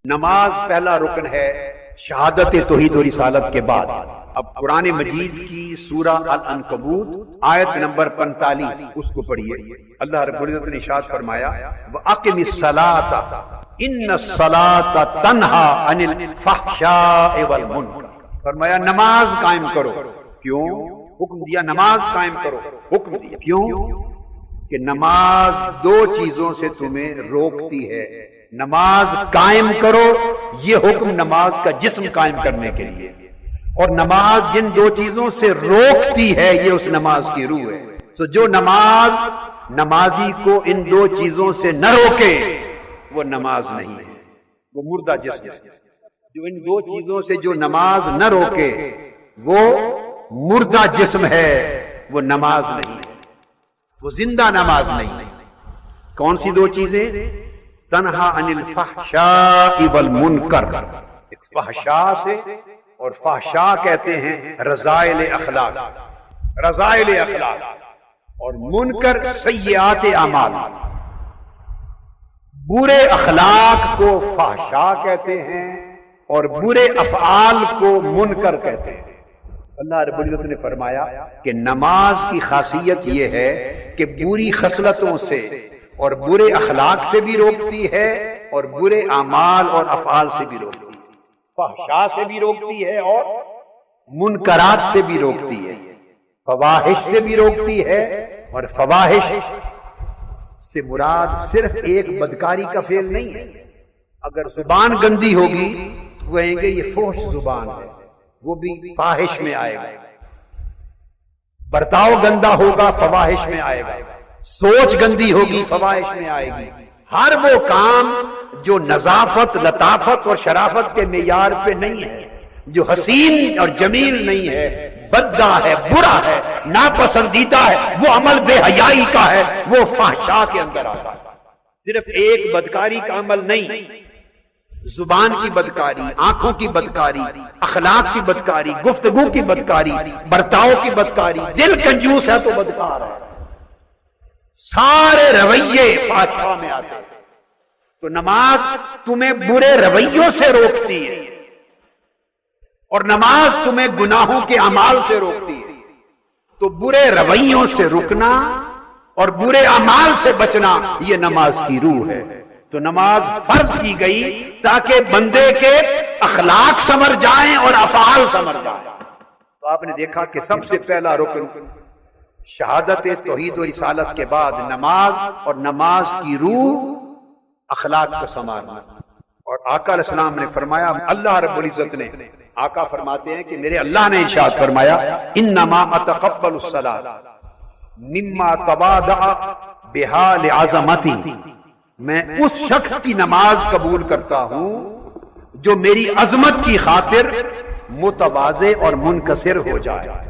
نماز پہلا رکن ہے شہادت توحید و رسالت کے بعد۔ اب قرآن مجید کی سورہ العنکبوت آیت نمبر 45 اس کو پڑھیے۔ اللہ رب العزت نے ارشاد فرمایا وَأَقِمِ الصَّلَاةَ إِنَّ الصَّلَاةَ تَنْهَى عَنِ الْفَحْشَاءِ وَالْمُنکَرِ، فرمایا نماز قائم کرو۔ کیوں حکم دیا نماز قائم کرو؟ حکم دیا کیوں کہ نماز دو چیزوں سے تمہیں روکتی ہے۔ نماز قائم کرو، یہ حکم نماز کا جسم قائم کرنے کے لیے، اور نماز جن دو چیزوں سے روکتی ہے یہ اس نماز کی روح ہے۔ تو جو نمازی کو ان دو چیزوں سے نہ روکے وہ نماز نہیں ہے، وہ مردہ جسم ہے۔ جو ان دو چیزوں سے جو نماز نہ روکے وہ مردہ جسم ہے، وہ نماز نہیں ہے، وہ زندہ نماز نہیں ہے۔ کون سی دو چیزیں؟ تنہا عن الفحشاء والمنکر، ایک فحشاء سے، اور فحشاء کہتے ہیں رذائل اخلاق، رذائل اخلاق، اور منکر سیئات اعمال۔ برے اخلاق کو فحشاء کہتے ہیں اور برے افعال کو منکر کہتے ہیں۔ اللہ رب العزت نے فرمایا کہ نماز کی خاصیت یہ ہے کہ بری خصلتوں سے اور برے اخلاق سے بھی روکتی ہے اور برے اعمال اور افعال سے بھی روکتی ہے، فحشاء سے بھی روکتی ہے اور منکرات سے بھی روکتی ہے، فواحش سے بھی روکتی ہے۔ اور فواحش سے مراد صرف ایک بدکاری کا فعل نہیں ہے۔ اگر زبان گندی ہوگی تو کہیں گے یہ فحش زبان ہے، وہ بھی فاحش میں آئے گا۔ برتاؤ گندا ہوگا، فواحش میں آئے گا۔ سوچ گندی ہوگی، فواحش میں آئے گی۔ ہر وہ کام جو نظافت، لطافت اور شرافت کے معیار پہ نہیں ہے، جو حسین اور جمیل نہیں ہے، بددہ ہے، برا ہے، ناپسندیدہ ہے، وہ عمل بے حیائی کا ہے، وہ فحشاء کے اندر آتا ہے۔ صرف ایک بدکاری کا عمل نہیں، زبان کی بدکاری، آنکھوں کی بدکاری، اخلاق کی بدکاری، گفتگو کی بدکاری، برتاؤ کی بدکاری، دل کنجوس ہے تو بدکار ہے، سارے رویے فحشاء میں آتے ہیں۔ تو نماز تمہیں برے رویوں سے روکتی ہے اور نماز تمہیں گناہوں کے اعمال سے روکتی ہے۔ تو برے رویوں سے رکنا اور برے اعمال سے بچنا یہ نماز کی روح ہے۔ تو نماز فرض کی گئی تاکہ بندے کے اخلاق سنور جائیں اور افعال سنور جائیں۔ تو آپ نے دیکھا کہ سب سے پہلا رکن شہادت توحید و رسالت کے بعد نماز، اور نماز کی روح اخلاق کو سنوارنا۔ اور آقا علیہ السلام نے فرمایا، اللہ رب العزت نے، آقا فرماتے ہیں کہ میرے اللہ نے ارشاد فرمایا انما اتقبل الصلاۃ مما تواضع بها لعظمتی، میں اس شخص کی نماز قبول کرتا ہوں جو میری عظمت کی خاطر متواضع اور منکسر ہو جائے۔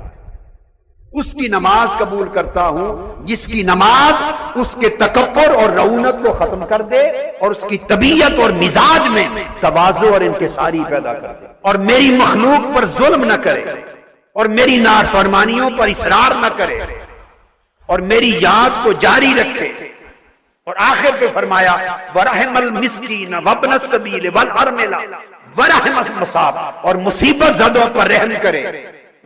اس کی نماز قبول کرتا ہوں جس کی نماز اس کے تکبر اور رعونت کو ختم کر دے اور اس کی طبیعت اور مزاج میں تواضع اور انکساری پیدا کر دے، اور میری مخلوق پر ظلم نہ کرے اور میری نافرمانیوں پر اصرار نہ کرے اور میری یاد کو جاری رکھے۔ اور آخر پہ فرمایا وَرَحِمَ الْمِسْكِينَ وَابْنَ السَّبِيلِ وَالْأَرْمِلَ وَرَحِمَ الْمُصَابَ، اور مصیبت زدوں پر رحم کرے،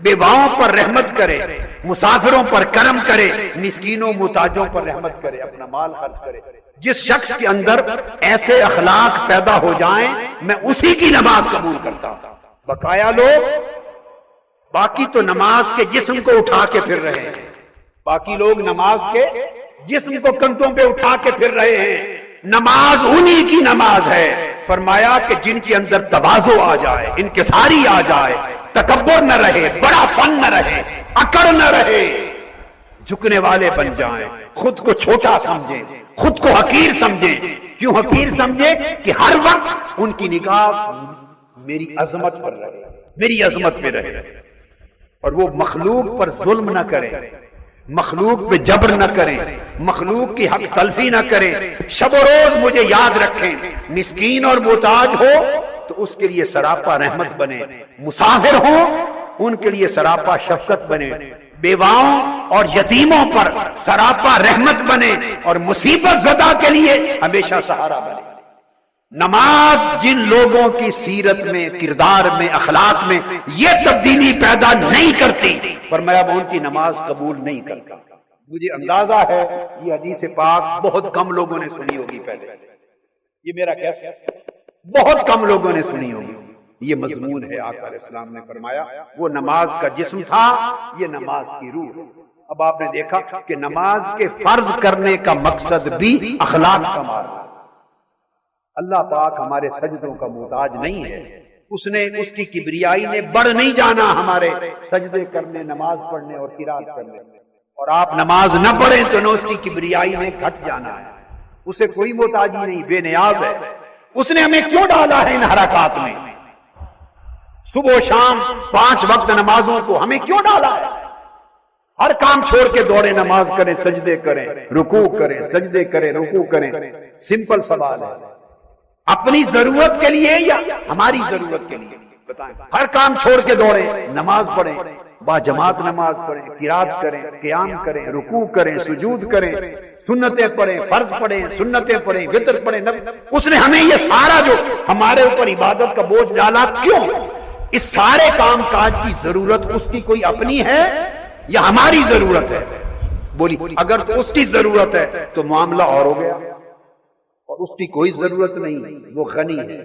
بیواؤں پر رحمت کرے، مسافروں پر کرم کرے، مسکینوں محتاجوں پر رحمت کرے، اپنا مال خرچ کرے۔ جس شخص کے اندر ایسے اخلاق پیدا ہو جائیں میں اسی کی نماز قبول کرتا ہوں۔ بقایا لوگ باقی تو نماز کے جسم کو اٹھا کے پھر رہے ہیں، باقی لوگ نماز کے جسم کو کندھوں پہ اٹھا کے پھر رہے ہیں۔ نماز انہی کی نماز ہے، فرمایا کہ جن کے اندر تواضع آ جائے، انکساری آ جائے، تکبر نہ رہے، بڑا فن نہ رہے، اکڑ نہ رہے، جھکنے والے بن جائیں، خود کو چھوٹا سمجھیں، خود کو حقیر سمجھیں۔ کیوں حقیر سمجھیں؟ کہ ہر وقت ان کی نگاہ میری عظمت پر رہے، میری عظمت پہ رہے، اور وہ مخلوق پر ظلم نہ کرے، مخلوق پہ جبر نہ کریں، مخلوق کی حق تلفی نہ کریں، شب و روز مجھے یاد رکھیں، مسکین اور محتاج ہو تو اس کے لیے سراپا رحمت بنے، مسافر ہو ان کے لیے سراپا شفقت بنے، بیواؤں اور یتیموں پر سراپا رحمت بنے، اور مصیبت زدہ کے لیے ہمیشہ سہارا بنے۔ نماز جن لوگوں کی سیرت میں، کردار میں، اخلاق میں یہ تبدیلی پیدا نہیں کرتی، فرمایا میں ان کی نماز قبول نہیں کرتا۔ مجھے اندازہ ہے یہ حدیث پاک بہت کم لوگوں نے سنی ہوگی پہلے، یہ میرا کیسا ہے، بہت کم لوگوں نے سنی ہوگی۔ یہ مضمون ہے، آقا علیہ السلام نے فرمایا وہ نماز کا جسم تھا، یہ نماز کی روح ہے۔ اب آپ نے دیکھا کہ نماز کے فرض کرنے کا مقصد بھی اخلاق سنوارنا۔ اللہ پاک ہمارے سجدوں کا محتاج نہیں ہے، اس کی کبریائی نے بڑھ نہیں جانا ہمارے سجدے کرنے، نماز پڑھنے اور قرات کرنے، اور آپ نماز نہ پڑھیں تو نہ اس کی کبریائی نے گھٹ جانا ہے۔ اسے کوئی محتاجی نہیں، بے نیاز ہے۔ اس نے ہمیں کیوں ڈالا ہے ان حرکات میں؟ صبح و شام 5 وقت نمازوں کو ہمیں کیوں ڈالا ہے؟ ہر کام چھوڑ کے دوڑے، نماز کریں، سجدے کریں، رکوع کریں، سجدے کریں، رکوع کریں۔ سمپل سوال ہے، اپنی ضرورت کے لیے یا ہماری ضرورت کے لیے؟ بتائیں۔ ہر کام چھوڑ کے دوڑیں، نماز پڑھیں، با جماعت نماز پڑھیں، قرات کریں، قیام کریں، رکوع کریں، سجود کریں، سنتیں پڑھیں، فرض پڑھیں، سنتیں پڑھیں، وتر پڑھیں۔ اس نے ہمیں یہ سارا جو ہمارے اوپر عبادت کا بوجھ ڈالا کیوں؟ اس سارے کام کاج کی ضرورت اس کی کوئی اپنی ہے یا ہماری ضرورت ہے؟ بولی اگر تو اس کی ضرورت ہے تو معاملہ اور ہو گیا، اور اس کی کوئی ضرورت نہیں، وہ غنی ہے،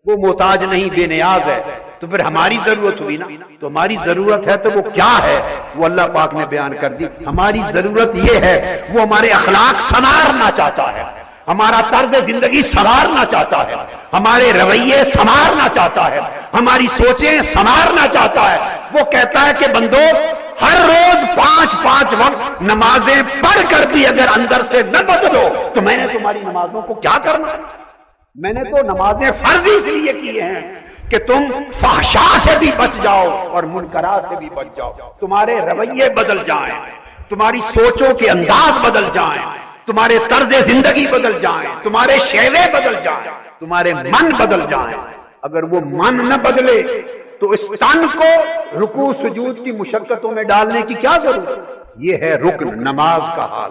وہ محتاج نہیں، بے نیاز ہے۔ تو پھر ہماری ضرورت ہوئی نا، تو ہماری ضرورت ہے تو وہ کیا ہے؟ وہ اللہ پاک نے بیان کر دی۔ ہماری ضرورت یہ ہے، وہ ہمارے اخلاق سنوارنا چاہتا ہے، ہمارا طرز زندگی سنوارنا چاہتا ہے، ہمارے رویے سنوارنا چاہتا ہے، ہماری سوچیں سنوارنا چاہتا ہے۔ وہ کہتا ہے کہ بندو ہر روز 5 وقت نمازیں پڑھ کر بھی اگر اندر سے نہ بدلو تو میں نے تمہاری نمازوں کو کیا کرنا ہے؟ میں نے تو نمازیں فرض اس لیے کی ہیں کہ تم فحشا سے بھی بچ جاؤ اور منکرات سے بھی بچ جاؤ، تمہارے رویے بدل جائیں، تمہاری سوچوں کے انداز بدل جائیں، تمہارے طرز زندگی بدل جائیں، تمہارے شیوے بدل جائیں، تمہارے من بدل جائیں۔ اگر وہ من نہ بدلے تو اس تن کو رکوع سجود کی مشقتوں میں ڈالنے کی کیا ضرورت؟ یہ ہے رکن نماز کا حال۔